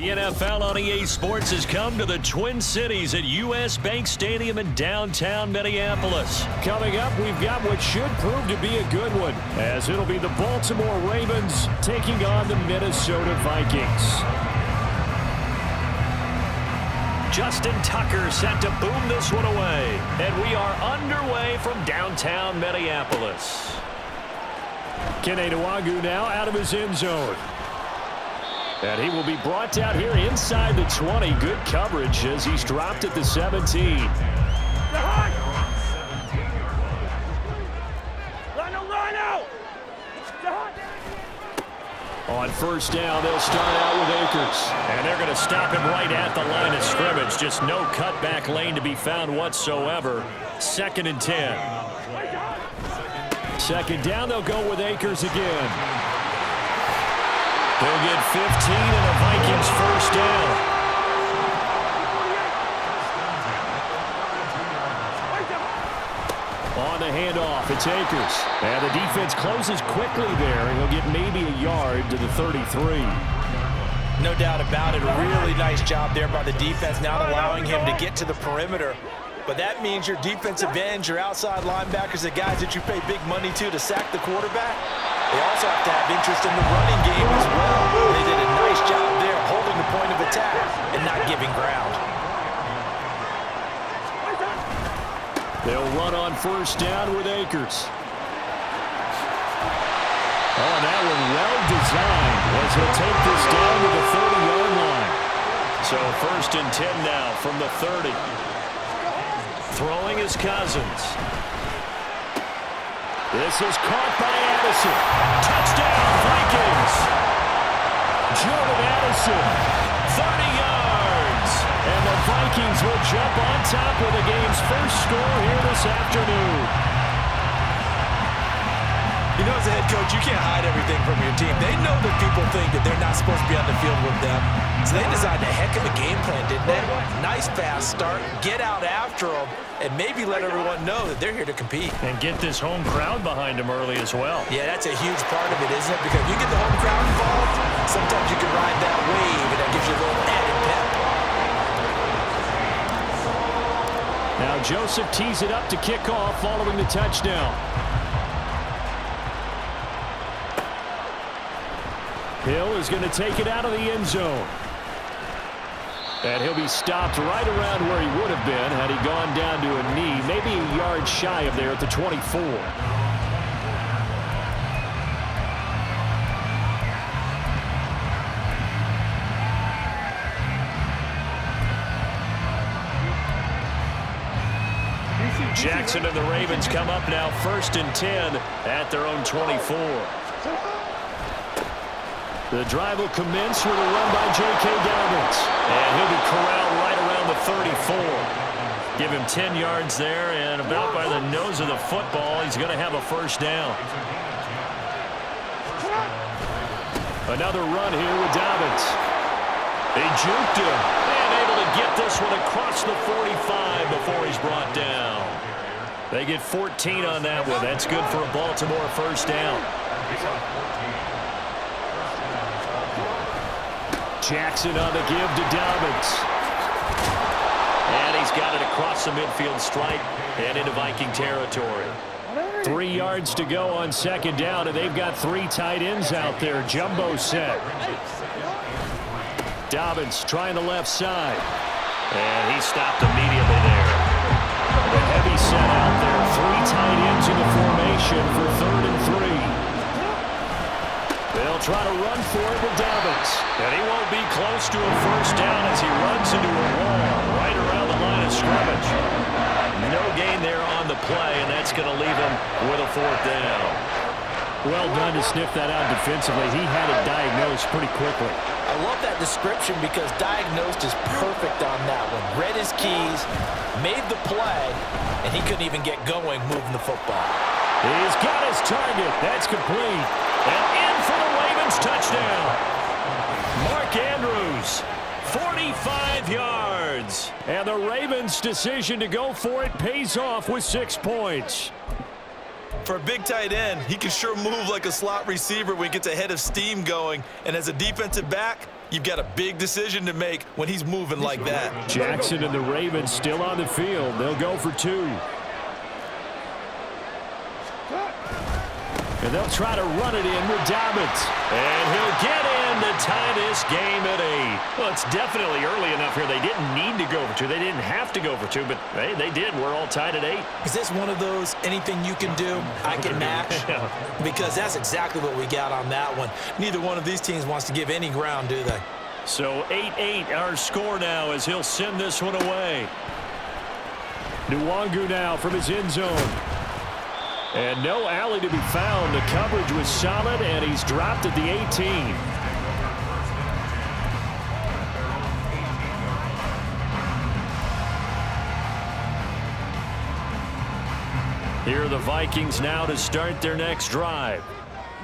The NFL on EA Sports has come to the Twin Cities at U.S. Bank Stadium in downtown Minneapolis. Coming up, we've got what should prove to be a good one, as it'll be the Baltimore Ravens taking on the Minnesota Vikings. Justin Tucker set to boom this one away, and we are underway from downtown Minneapolis. Kene Nwangwu now out of his end zone. And he will be brought down here inside the 20. Good coverage as he's dropped at the 17. On first down, they'll start out with Akers. And they're going to stop him right at the line of scrimmage. Just no cutback lane to be found whatsoever. 2nd and 10. 2nd down, they'll go with Akers again. He'll get 15 and a Vikings first down. On the handoff, it's Akers. And the defense closes quickly there, and he'll get maybe a yard to the 33. No doubt about it. A really nice job there by the defense, not allowing him to get to the perimeter. But that means your defensive ends, your outside linebackers, the guys that you pay big money to sack the quarterback, they also have to have interest in the running game as well. They did a nice job there holding the point of attack and not giving ground. They'll run on first down with Akers. Oh, and that one well designed as he'll take this down to the 30-yard line. So 1st and 10 now from the 30. Throwing is Cousins. This is caught by Addison. Touchdown, Vikings. Jordan Addison, 30 yards. And the Vikings will jump on top with the game's first score here this afternoon. You know, as a head coach, you can't hide everything from your team. They know that people think that they're not supposed to be on the field with them. So they designed a heck of a game plan, didn't they? Nice fast start, get out after them, and maybe let everyone know that they're here to compete. And get this home crowd behind them early as well. Yeah, that's a huge part of it, isn't it? Because if you get the home crowd involved, sometimes you can ride that wave, and that gives you a little added pep. Now Joseph tees it up to kick off following the touchdown. Hill is going to take it out of the end zone. And he'll be stopped right around where he would have been had he gone down to a knee, maybe a yard shy of there at the 24. Jackson and the Ravens come up now 1st and 10 at their own 24. The drive will commence with a run by J.K. Dobbins. And he'll be corralled right around the 34. Give him 10 yards there, and about by the nose of the football, he's going to have a first down. Another run here with Dobbins. He juked him, and able to get this one across the 45 before he's brought down. They get 14 on that one. That's good for a Baltimore first down. Jackson on the give to Dobbins. And he's got it across the midfield stripe and into Viking territory. 3 yards to go on 2nd down, and they've got 3 tight ends out there. Jumbo set. Dobbins trying the left side. And he stopped immediately there. The heavy set out there. 3 tight ends in the formation for 3rd and 3. They'll try to run for it with Dobbins. And he won't be close to a first down as he runs into a wall right around the line of scrimmage. No gain there on the play, and that's going to leave him with a 4th down. Well done to sniff that out defensively. He had it diagnosed pretty quickly. I love that description because diagnosed is perfect on that one. Read his keys, made the play, and he couldn't even get going moving the football. He's got his target. That's complete. And in for the Ravens touchdown. Mark Andrews, 45 yards. And the Ravens' decision to go for it pays off with 6 points. For a big tight end, he can sure move like a slot receiver when he gets a head of steam going. And as a defensive back, you've got a big decision to make when he's moving like that. Jackson and the Ravens still on the field. They'll go for 2. And they'll try to run it in with Dobbins. And he'll get in to tie this game at 8. Well, it's definitely early enough here. They didn't need to go for 2. They didn't have to go for 2, but hey, they did. We're all tied at 8. Is this one of those anything you can do, I can match? Because that's exactly what we got on that one. Neither one of these teams wants to give any ground, do they? So 8-8 our score now as he'll send this one away. Nwangu now from his end zone. And no alley to be found. The coverage was solid, and he's dropped at the 18. Here are the Vikings now to start their next drive.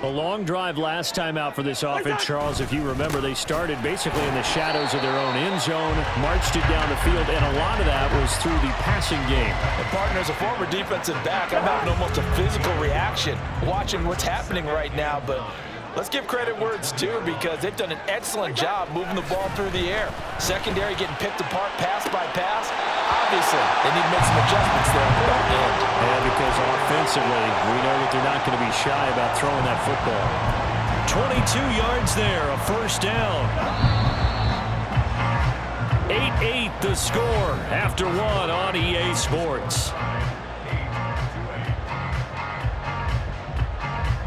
A long drive last time out for this offense, Charles. If you remember, they started basically in the shadows of their own end zone, marched it down the field, and a lot of that was through the passing game. And partner, as a former defensive back, I'm having almost a physical reaction watching what's happening right now. But let's give credit where it's due, because they've done an excellent job moving the ball through the air. Secondary getting picked apart pass by pass. Obviously, they need to make some adjustments there at the back end. Yeah, because offensively, we know that they're not going to be shy about throwing that football. 22 yards there, a first down. 8-8 the score after 1 on EA Sports.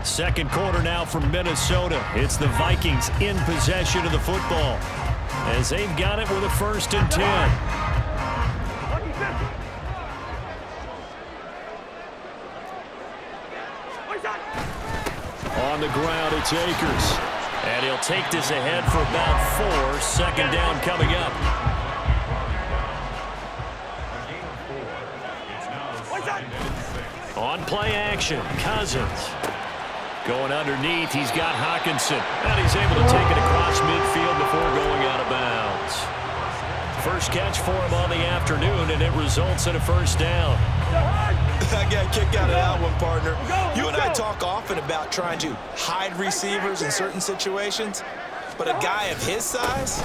Second quarter now from Minnesota. It's the Vikings in possession of the football as they've got it with a 1st and 10. On the ground, it's Akers. And he'll take this ahead for about 4. Second down coming up. On play action, Cousins. Going underneath, he's got Hockenson. And he's able to take it across midfield before going out of bounds. First catch for him on the afternoon, and it results in a first down. I got a kick out of that one, partner. You and I talk often about trying to hide receivers in certain situations, but a guy of his size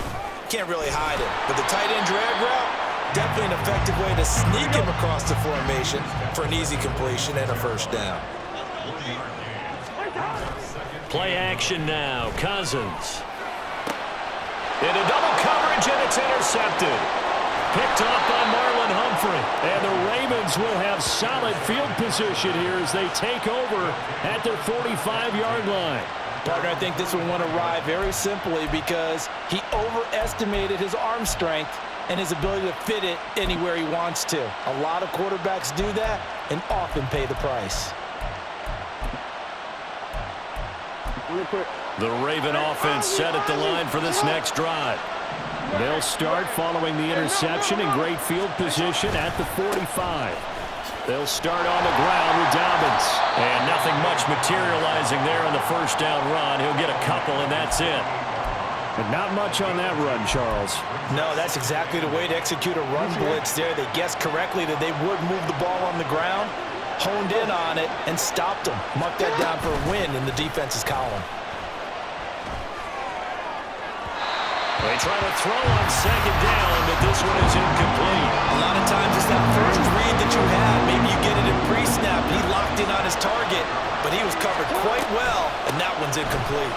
can't really hide it. But the tight end drag route, definitely an effective way to sneak him across the formation for an easy completion and a first down. Play action now, Cousins. Into double coverage, and it's intercepted. Picked off by Marlon Humphrey. And the Ravens will have solid field position here as they take over at their 45-yard line. Partner, I think this one won awry very simply because he overestimated his arm strength and his ability to fit it anywhere he wants to. A lot of quarterbacks do that and often pay the price. The Raven offense set at the line for this next drive. They'll start following the interception in great field position at the 45. They'll start on the ground with Dobbins. And nothing much materializing there on the first down run. He'll get a couple, and that's it. But not much on that run, Charles. No, that's exactly the way to execute a run blitz there. They guessed correctly that they would move the ball on the ground, honed in on it, and stopped them. Mark that down for a win in the defense's column. They try to throw on second down, but this one is incomplete. A lot of times it's that first read that you have. Maybe you get it in pre-snap. He locked in on his target, but he was covered quite well, and that one's incomplete.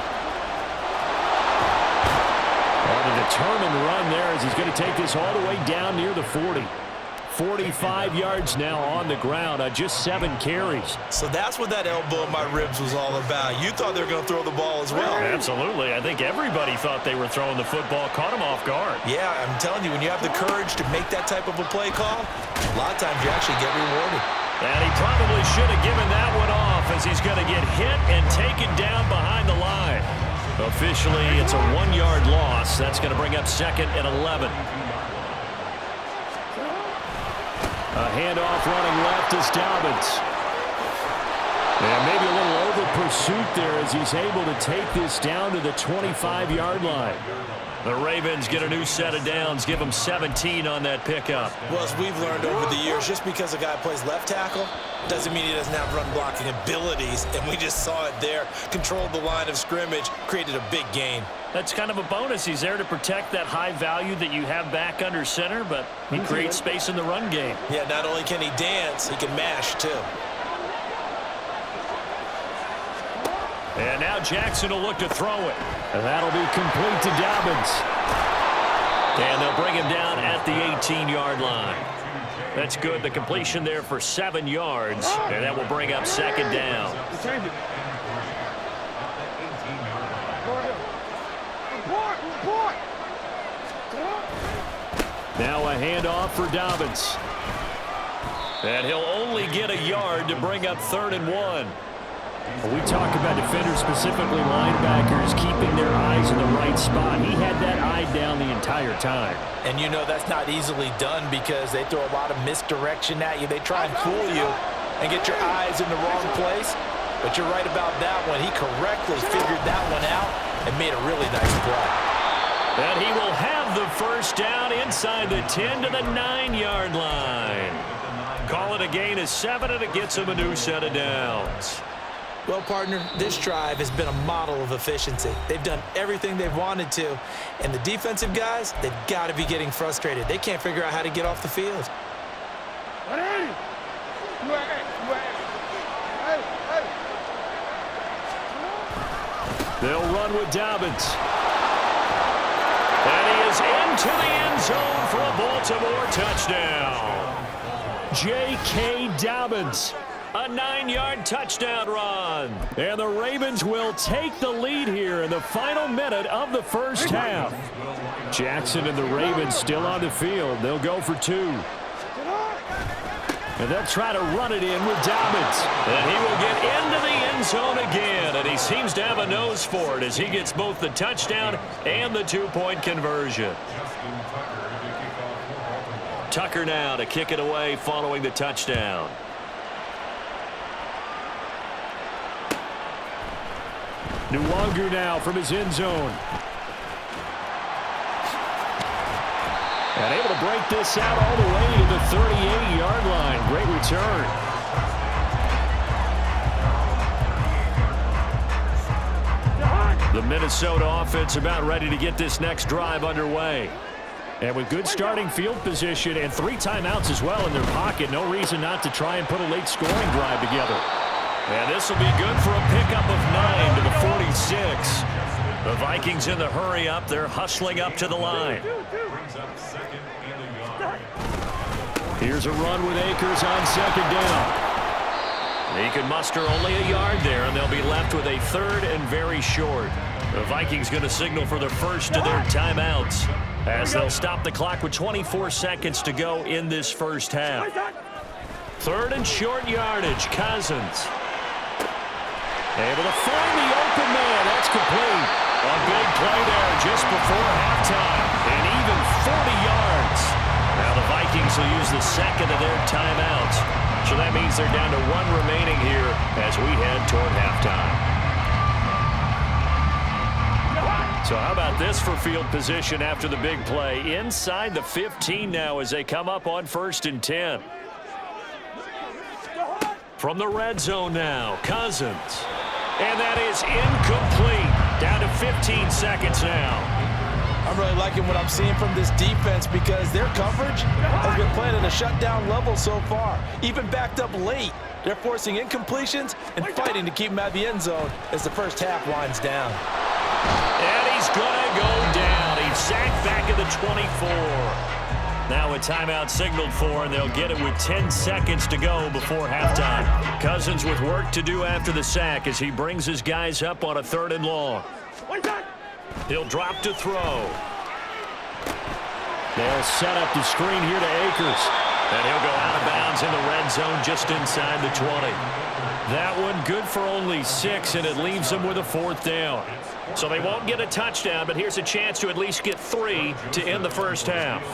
On a determined run there as he's going to take this all the way down near the 40. 45 yards now on the ground on just 7 carries. So that's what that elbow in my ribs was all about. You thought they were going to throw the ball as well. Absolutely. I think everybody thought they were throwing the football, caught him off guard. Yeah, I'm telling you, when you have the courage to make that type of a play call, a lot of times you actually get rewarded. And he probably should have given that one off as he's going to get hit and taken down behind the line. Officially, it's a 1-yard loss. That's going to bring up 2nd and 11. A handoff running left is Dobbins. And maybe a little pursuit there as he's able to take this down to the 25-yard line. The Ravens get a new set of downs, give them 17 on that pickup. Well, as we've learned over the years, just because a guy plays left tackle doesn't mean he doesn't have run-blocking abilities, and we just saw it there. Controlled the line of scrimmage, created a big gain. That's kind of a bonus. He's there to protect that high value that you have back under center, but he creates space in the run game. Yeah, not only can he dance, he can mash, too. And now Jackson will look to throw it. And that'll be complete to Dobbins. And they'll bring him down at the 18-yard line. That's good. The completion there for 7 yards. And that will bring up second down. Now a handoff for Dobbins. And he'll only get a yard to bring up 3rd and 1. We talk about defenders, specifically linebackers, keeping their eyes in the right spot. He had that eye down the entire time. And you know that's not easily done because they throw a lot of misdirection at you. They try and fool you and get your eyes in the wrong place. But you're right about that one. He correctly figured that one out and made a really nice play. And he will have the first down inside the 10 to the 9-yard line. Call it a gain of 7, and it gets him a new set of downs. Well, partner, this drive has been a model of efficiency. They've done everything they've wanted to. And the defensive guys, they've got to be getting frustrated. They can't figure out how to get off the field. They'll run with Dobbins. And he is into the end zone for a Baltimore touchdown. J.K. Dobbins. A 9-yard touchdown run. And the Ravens will take the lead here in the final minute of the first half. Jackson and the Ravens still on the field. They'll go for 2. And they'll try to run it in with Dobbins. And he will get into the end zone again. And he seems to have a nose for it as he gets both the touchdown and the 2-point conversion. Tucker now to kick it away following the touchdown. Nwangu now from his end zone. And able to break this out all the way to the 38-yard line. Great return. The Minnesota offense about ready to get this next drive underway. And with good starting field position and 3 timeouts as well in their pocket, no reason not to try and put a late scoring drive together. And this will be good for a pickup of 9 to the 46. The Vikings in the hurry up. They're hustling up to the line. Here's a run with Akers on second down. He can muster only a yard there, and they'll be left with a 3rd and very short. The Vikings going to signal for the first of their timeouts as they'll stop the clock with 24 seconds to go in this first half. 3rd and short yardage. Cousins. Able to find the open man. That's complete. A big play there just before halftime. And even 40 yards. Now the Vikings will use the second of their timeouts. So that means they're down to 1 remaining here as we head toward halftime. So how about this for field position after the big play? Inside the 15 now as they come up on 1st and 10. From the red zone now, Cousins. And that is incomplete. Down to 15 seconds now. I'm really liking what I'm seeing from this defense because their coverage has been playing at a shutdown level so far. Even backed up late. They're forcing incompletions and fighting to keep them out of the end zone as the first half winds down. And he's going to go down. He's sacked back at the 24. Now a timeout signaled for, and they'll get it with 10 seconds to go before halftime. Cousins with work to do after the sack as he brings his guys up on a 3rd and long. He'll drop to throw. They'll set up the screen here to Akers. And he'll go out of bounds in the red zone just inside the 20. That one good for only 6, and it leaves them with a 4th down. So they won't get a touchdown, but here's a chance to at least get 3 to end the first half.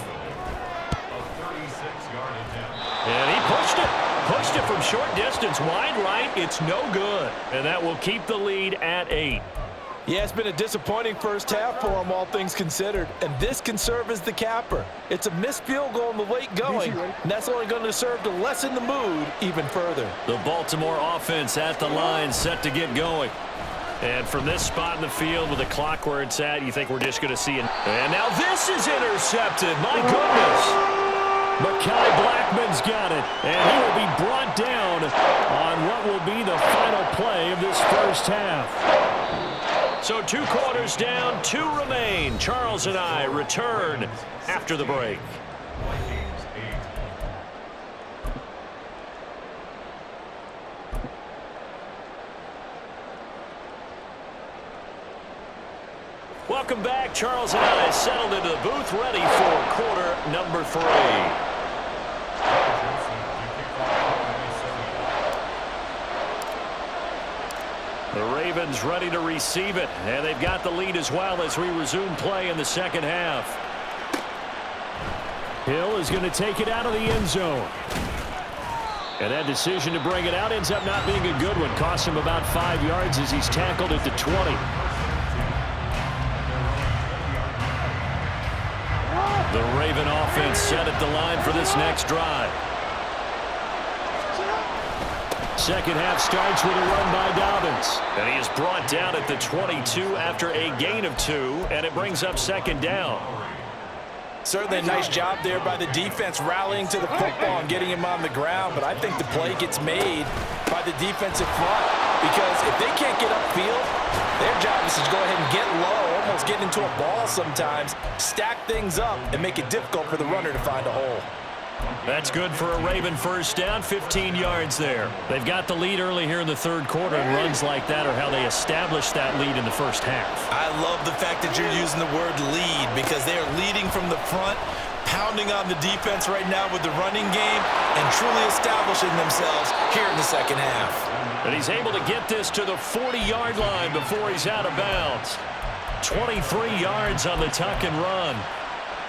And he pushed it. Pushed it from short distance, wide right. It's no good. And that will keep the lead at 8. Yeah, it's been a disappointing first half for him, all things considered. And this can serve as the capper. It's a missed field goal in the late going, and that's only going to serve to lessen the mood even further. The Baltimore offense at the line, set to get going. And from this spot in the field with the clock where it's at, you think we're just going to see it. And now this is intercepted. My goodness. Mekhi Blackman's got it. And he will be brought down on what will be the final play of this first half. So 2 quarters down, 2 remain. Charles and I return after the break. Welcome back. Charles and I settled into the booth, ready for quarter number 3. The Ravens ready to receive it, and they've got the lead as well as we resume play in the second half. Hill is going to take it out of the end zone. And that decision to bring it out ends up not being a good one. Costs him about 5 yards as he's tackled at the 20. The Raven offense set at the line for this next drive. Second half starts with a run by Dobbins. And he is brought down at the 22 after a gain of 2, and it brings up second down. Certainly a nice job there by the defense rallying to the football and getting him on the ground, but I think the play gets made by the defensive front because if they can't get upfield, their job is to go ahead and get low, almost get into a ball sometimes, stack things up, and make it difficult for the runner to find a hole. That's good for a Raven first down, 15 yards there. They've got the lead early here in the third quarter, and runs like that are how they established that lead in the first half. I love the fact that you're using the word lead because they are leading from the front, pounding on the defense right now with the running game, and truly establishing themselves here in the second half. And he's able to get this to the 40-yard line before he's out of bounds. 23 yards on the tuck and run.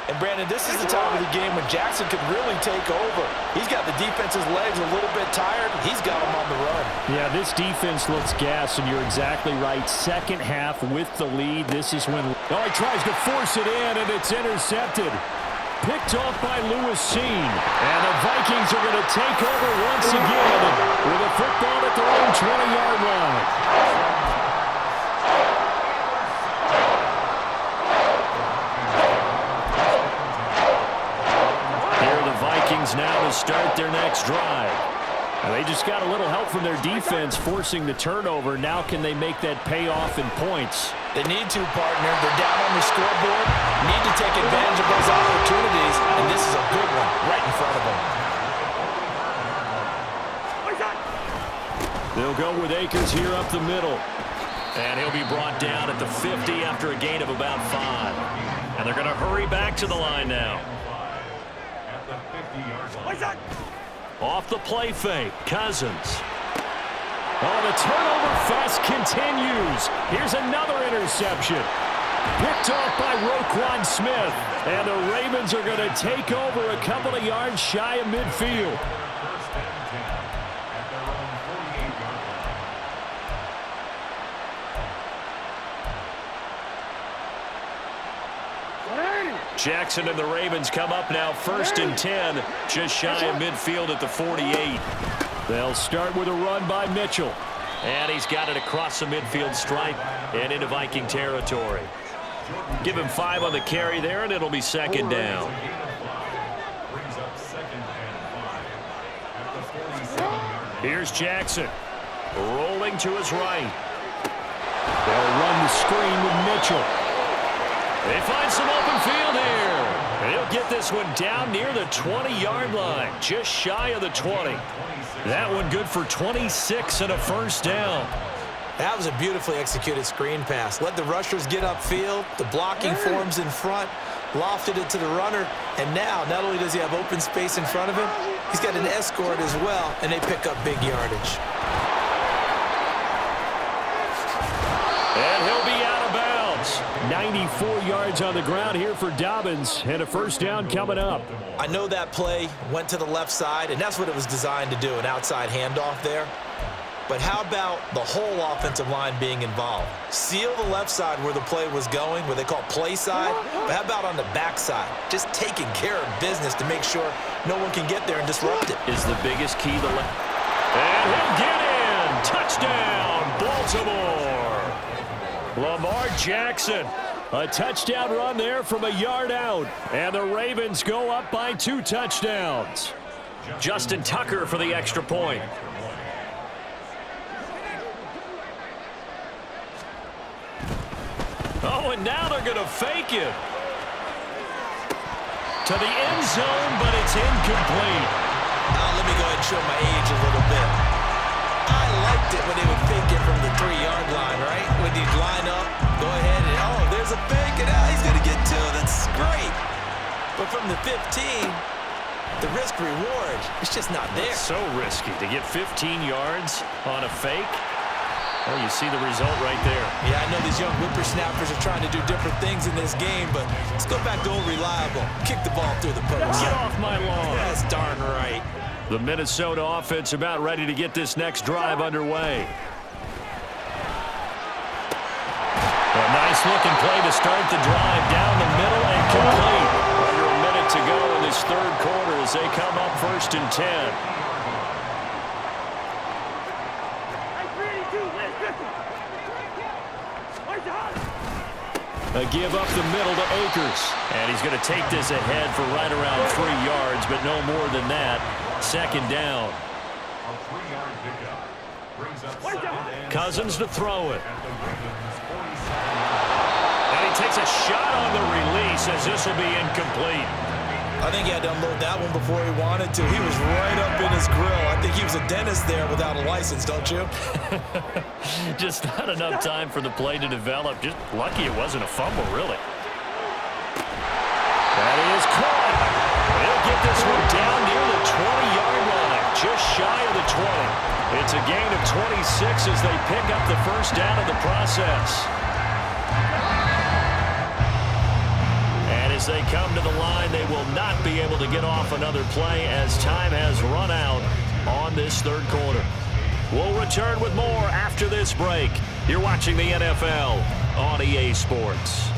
And, Brandon, this is the time of the game when Jackson could really take over. He's got the defense's legs a little bit tired. He's got them on the run. Yeah, this defense looks gassed, and you're exactly right. Second half with the lead. This is when he tries to force it in, and it's intercepted. Picked off by Lewis Seen. And the Vikings are going to take over once again with a football at their own 20-yard line. Now to start their next drive. And they just got a little help from their defense forcing the turnover. Now can they make that pay off in points? They need to, partner. They're down on the scoreboard. Need to take advantage of those opportunities, and this is a good one right in front of them. They'll go with Akers here up the middle. And he'll be brought down at the 50 after a gain of about 5. And they're going to hurry back to the line now. Off the play fake, Cousins. Oh, the turnover fest continues. Here's another interception. Picked off by Roquan Smith. And the Ravens are going to take over a couple of yards shy of midfield. Jackson and the Ravens come up now 1st and 10, just shy of midfield at the 48. They'll start with a run by Mitchell. And he's got it across the midfield stripe and into Viking territory. Give him 5 on the carry there, and it'll be second down. Here's Jackson. Rolling to his right. They'll run the screen with Mitchell. They find some open field here. And he'll get this one down near the 20-yard line, just shy of the 20. That one good for 26 and a first down. That was a beautifully executed screen pass. Let the rushers get upfield. The blocking forms in front. Lofted it to the runner. And now, not only does he have open space in front of him, he's got an escort as well, and they pick up big yardage. And he'll be out of bounds. 94 yards on the ground here for Dobbins, and a first down coming up. I know that play went to the left side, and that's what it was designed to do, an outside handoff there. But how about the whole offensive line being involved? Seal the left side where the play was going, where they call play side, but how about on the back side? Just taking care of business to make sure no one can get there and disrupt it. Is the biggest key the left. And he'll get in. Touchdown, Baltimore. Lamar Jackson. A touchdown run there from a yard out. And the Ravens go up by 2 touchdowns. Justin Tucker for the extra point. Oh, and now they're going to fake it. To the end zone, but it's incomplete. Let me go ahead and show my age a little bit. I liked it when they would fake it from the 3-yard line, right? When you'd line up, go ahead and, oh, there's a fake, and he's going to get 2. That's great. But from the 15, the risk-reward, it's just not there. So risky to get 15 yards on a fake. Well, you see the result right there. Yeah, I know these young whippersnappers are trying to do different things in this game, but let's go back to old reliable. Kick the ball through the post. Get off my lawn. That's darn right. The Minnesota offense about ready to get this next drive underway. A nice-looking play to start the drive down the middle and complete. Under a minute to go in this third quarter as they come up 1st and 10. A give up the middle to Akers. And he's going to take this ahead for right around 3 yards, but no more than that. 2nd down. Cousins to throw it. And he takes a shot on the release as this will be incomplete. I think he had to unload that one before he wanted to. He was right up in his grill. I think he was a dentist there without a license, don't you? Just not enough time for the play to develop. Just lucky it wasn't a fumble, really. That is caught. They'll get this one down near the 20-yard line, just shy of the 20. It's a gain of 26 as they pick up the first down in the process. As they come to the line, they will not be able to get off another play as time has run out on this third quarter. We'll return with more after this break. You're watching the NFL on EA Sports.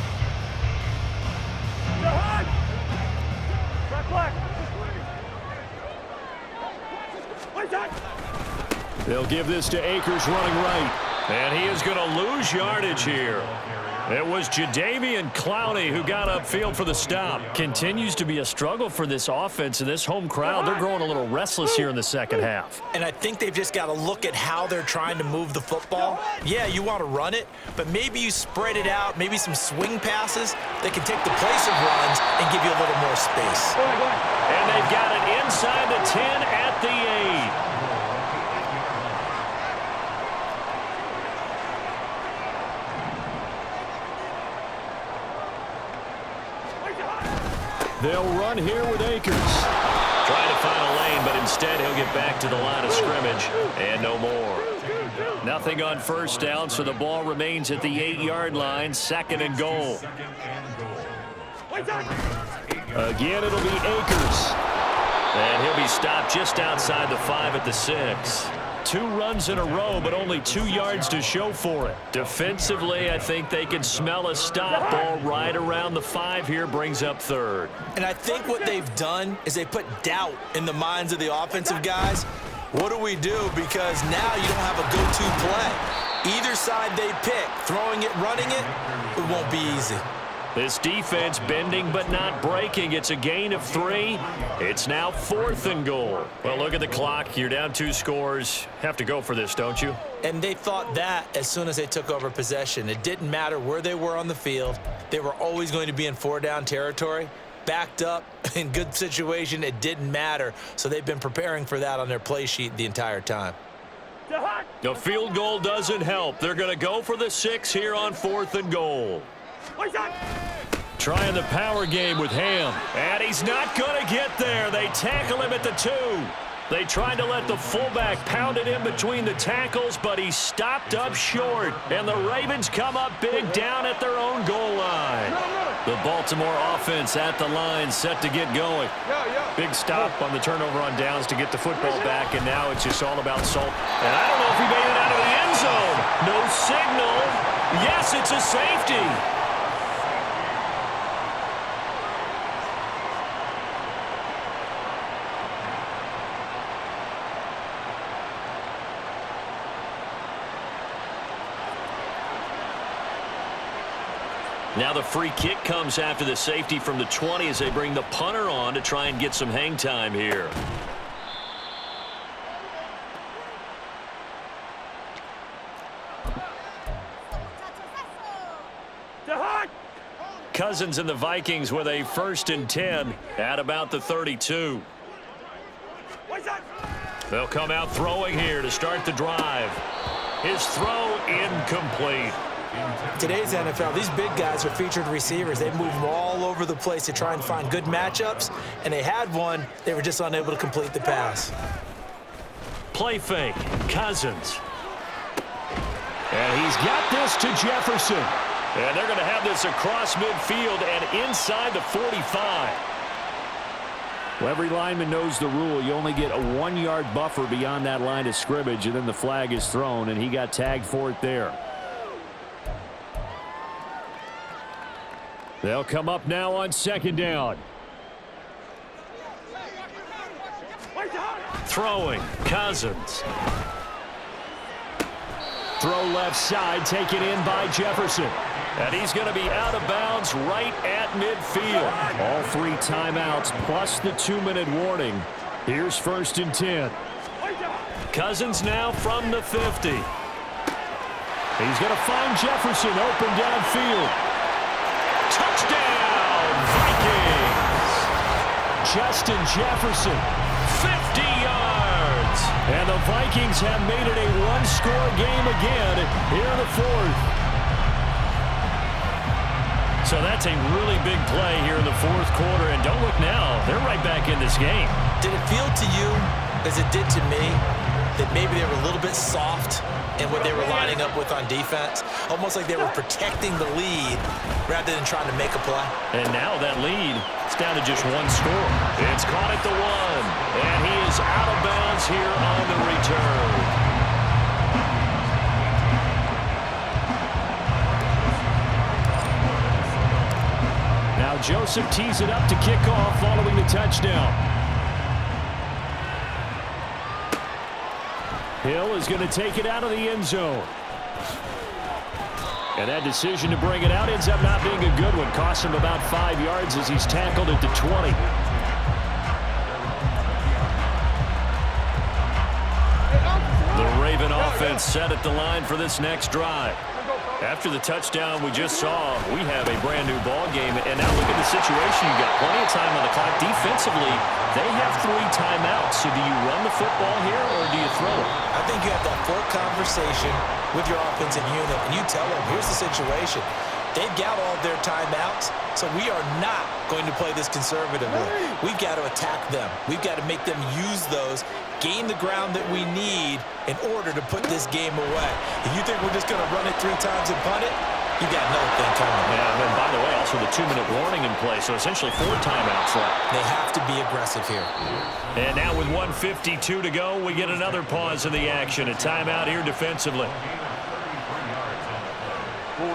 They'll give this to Akers running right. And he is going to lose yardage here. It was Jadeveon Clowney who got upfield for the stop. Continues to be a struggle for this offense and this home crowd. They're growing a little restless here in the second half. And I think they've just got to look at how they're trying to move the football. Yeah, you want to run it, but maybe you spread it out, maybe some swing passes that can take the place of runs and give you a little more space. And they've got it inside the 10 at the 8. They'll run here with Akers. Trying to find a lane, but instead he'll get back to the line of scrimmage. And no more. Nothing on first down, so the ball remains at the 8-yard line. 2nd and goal. Again, it'll be Akers. And he'll be stopped just outside the 5 at the 6. 2 runs in a row, but only 2 yards to show for it. Defensively, I think they can smell a stop. Ball right around the 5 here brings up 3rd. And I think what they've done is they put doubt in the minds of the offensive guys. What do we do? Because now you don't have a go-to play. Either side they pick, throwing it, running it, it won't be easy. This defense bending but not breaking. It's a gain of 3. It's now 4th and goal. Well, look at the clock. You're down 2 scores. Have to go for this, don't you? And they thought that as soon as they took over possession. It didn't matter where they were on the field. They were always going to be in 4-down territory. Backed up, in good situation, it didn't matter. So they've been preparing for that on their play sheet the entire time. The field goal doesn't help. They're going to go for the 6 here on 4th and goal. Trying the power game with Ham. And he's not going to get there. They tackle him at the 2. They tried to let the fullback pound it in between the tackles, but he stopped up short. And the Ravens come up big down at their own goal line. The Baltimore offense at the line, set to get going. Big stop on the turnover on downs to get the football back, and now it's just all about Salt. And I don't know if he made it out of the end zone. No signal. Yes, it's a safety. Now the free kick comes after the safety from the 20 as they bring the punter on to try and get some hang time here. Cousins and the Vikings with a 1st and 10 at about the 32. They'll come out throwing here to start the drive. His throw incomplete. Today's NFL, these big guys are featured receivers. They move all over the place to try and find good matchups, and they had one. They were just unable to complete the pass. Play fake, Cousins. And he's got this to Jefferson. And they're going to have this across midfield and inside the 45. Well, every lineman knows the rule. You only get a 1-yard buffer beyond that line of scrimmage, and then the flag is thrown, and he got tagged for it there. They'll come up now on 2nd down. Throwing, Cousins. Throw left side, taken in by Jefferson. And he's going to be out of bounds right at midfield. All 3 timeouts plus the 2-minute warning. Here's 1st and 10. Cousins now from the 50. He's going to find Jefferson open downfield. Touchdown, Vikings! Justin Jefferson, 50 yards. And the Vikings have made it a 1-score game again here in the 4th. So that's a really big play here in the 4th quarter. And don't look now, they're right back in this game. Did it feel to you, as it did to me, that maybe they were a little bit soft in what they were lining up with on defense? Almost like they were protecting the lead rather than trying to make a play. And now that lead, it's down to just 1 score. It's caught at the 1. And he is out of bounds here on the return. Now Joseph tees it up to kick off following the touchdown. Hill is going to take it out of the end zone. And that decision to bring it out ends up not being a good one. Cost him about 5 yards as he's tackled at the 20. The Raven offense set at the line for this next drive. After the touchdown we just saw, we have a brand new ball game. And now look at the situation. You've got plenty of time on the clock. Defensively, they have 3 timeouts. So do you run the football here or do you throw it? I think you have that full conversation with your offensive unit, and you tell them, here's the situation. They've got all their timeouts, so we are not going to play this conservatively. We've got to attack them. We've got to make them use those, gain the ground that we need in order to put this game away. If you think we're just going to run it 3 times and punt it, you got another thing coming. Yeah, and by the way, also the 2-minute warning in play, so essentially 4 timeouts left. They have to be aggressive here. And now with 1:52 to go, we get another pause in the action. A timeout here defensively.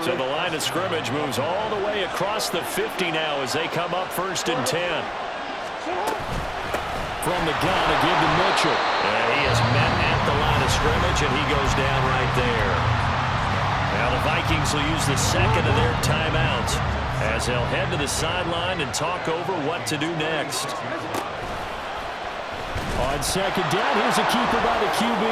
So the line of scrimmage moves all the way across the 50 now as they come up 1st and 10. From the gun, a give to Mitchell. And he is met at the line of scrimmage, and he goes down right there. Now the Vikings will use the 2nd of their timeouts as they'll head to the sideline and talk over what to do next. On 2nd down, here's a keeper by the QB.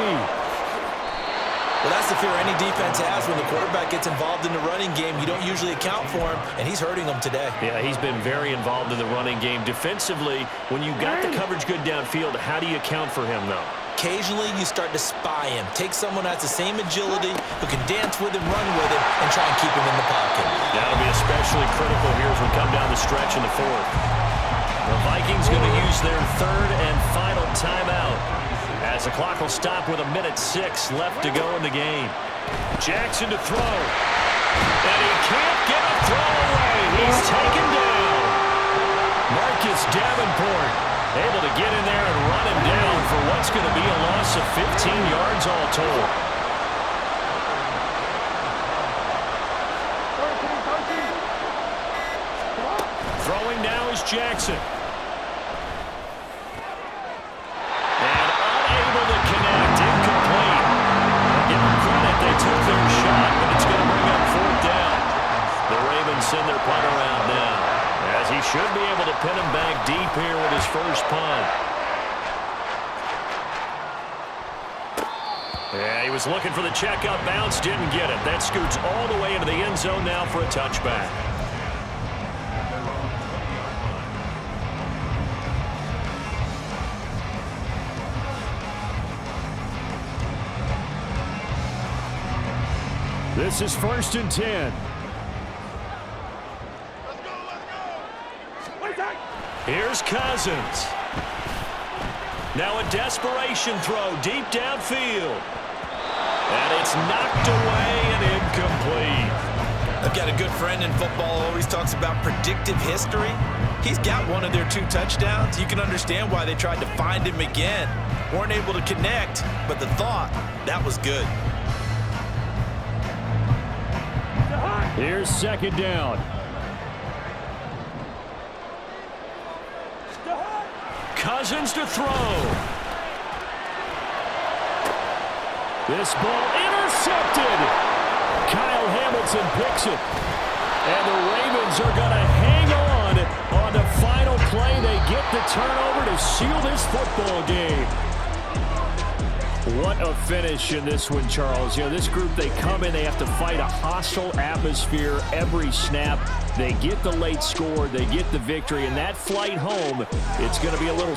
Well, that's the fear any defense has when the quarterback gets involved in the running game. You don't usually account for him, and he's hurting them today. Yeah, he's been very involved in the running game. Defensively, when you got the coverage good downfield, how do you account for him, though? Occasionally, you start to spy him. Take someone who has the same agility, who can dance with him, run with him, and try and keep him in the pocket. That'll be especially critical here as we come down the stretch in the 4th. The Vikings going to use their third and final timeout as the clock will stop with 1:06 left to go in the game. Jackson to throw. And he can't get a throw away. He's taken down. Marcus Davenport able to get in there and run him down for what's going to be a loss of 15 yards all told. Throwing now is Jackson. And unable to connect. Incomplete. Give them credit. They took their shot, but it's going to bring up fourth down. The Ravens send their punter out now, as he should be able to pin him back deep here with his first punt. Yeah, he was looking for the checkup bounce, didn't get it. That scoots all the way into the end zone now for a touchback. This is 1st and 10. Here's Cousins. Now a desperation throw deep downfield. And it's knocked away and incomplete. I've got a good friend in football, always talks about predictive history. He's got one of their 2 touchdowns. You can understand why they tried to find him again. Weren't able to connect, but the thought, that was good. Here's 2nd down. Cousins to throw. This ball intercepted. Kyle Hamilton picks it. And the Ravens are going to hang on the final play. They get the turnover to seal this football game. What a finish in this one, Charles. You know, this group, they come in, they have to fight a hostile atmosphere every snap. They get the late score, they get the victory, and that flight home, it's going to be a little